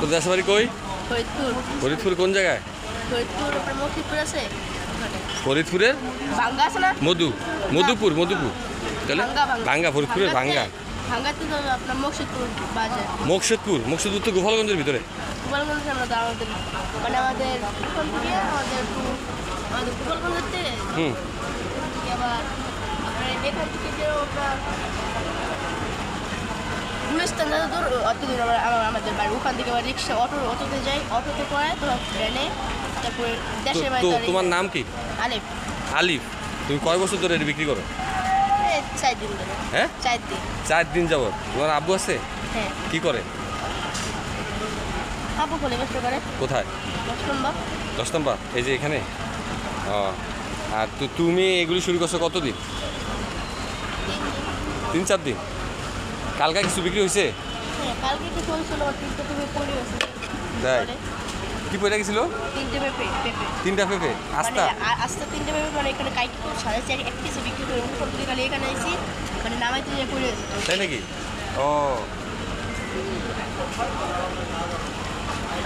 তোর দেশের বাড়ি কই? ফরিদপুর। ফরিদপুর কোন জায়গায়? ফরিদপুর আপনার মকিপুর আছে ওখানে। ফরিদপুরের ভাঙ্গা আছে না? মধুপুর তাহলে ভাঙ্গা, ফরিদপুরের ভাঙ্গা। ভাঙ্গাতে তো আপনার মকসুদপুর বাজার। মুকসুদপুর তো গোপালগঞ্জের ভিতরে। গোপালগঞ্জে আমরা আমাদের মানে আমাদের ওখান থেকে আমাদের গোপালগঞ্জের থেকে আবার আপনার এখান থেকে যে আপনার গুলিস্তান যত দূর অত দূর আমাদের বাড়ি ওখান থেকে আবার রিক্সা অটোতে যাই, অটোতে করে তোমার ভ্যানে, তারপরে দেশের বাড়ি। তোমার নাম কি? আলিফ। আলিফ। তুমি কয় বছর ধরে এটা বিক্রি করো? 4 দিন ধরে। হ্যাঁ 4 দিন। 4 দিন যাবত। তোমার আব্বু আছে? হ্যাঁ। কি করে? আব্বু বলে ব্যবসা করে। কোথায়? 10 নম্বর। 10 নম্বর এই যে এখানে। ও আর তুমি এগুলি শুরু করছো কতদিন? 3-4 দিন। কালকে কিছু বিক্রি হয়েছে? হ্যাঁ কালকে কি চলছিল 3টা পেঁপে পড়ে আছে। তাই কি পড়ে গেছিল? 3টে পেঁপে। 3টা পেঁপে আস্তা? আস্তা 3টে পেঁপে মানে এখানে কাইটি 4.5 এক কেজি বিক্রি করে উপর থেকে খালি এখানে এসে মানে নামাইতে যে পড়ে আছে। তাই নাকি? ও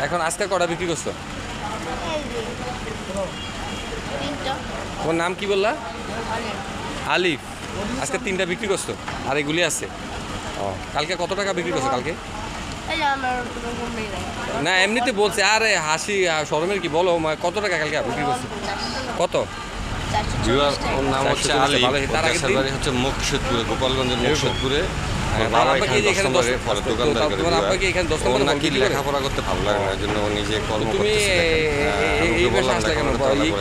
এখন আজকে কটা বিক্রি করছো? এই যে 3টা। তোমার নাম কি বললা? আলিফ। আলিফ। আজকে 3টা বিক্রি করছো আর এগুলি আছে? ও কালকে কত টাকা বিক্রি করছো কালকে? এই যে আমার কোনো গুণ নেই। না এমনিতে বলছে, আরে হাসি শরমের কি বলো, কত টাকা কালকে বিক্রি করছো? কত? ওর নাম হচ্ছে আলিফ। তার দেশের বাড়ি হচ্ছে মুকসুদপুরে, গোপালগঞ্জের মুকসুদপুরে। বাবা এখানে 10 নম্বরে ফলে দোকানদার করে। তোমার আব্বাকে এখানে 10 ওর নম্বরে নাকি লেখাপড়া করতে ভালো লাগে না, এই জন্য ও নিজে কর্ম তুমি করতেছে। এই বেশে আসলে কেন?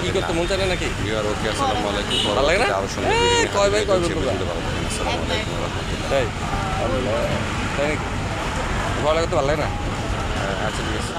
কি করতে মন চায় না নাকি? ওকে আসসালামু আলাইকুম। ভালো লাগে না? আরো সঙ্গে কয় ভাই কয় বোন আসসালামু তোমরা? আলাইকুম। তাই তাই নাকি? ভালো লাগে তো ভালো লাগে না? আচ্ছা ঠিক আছে।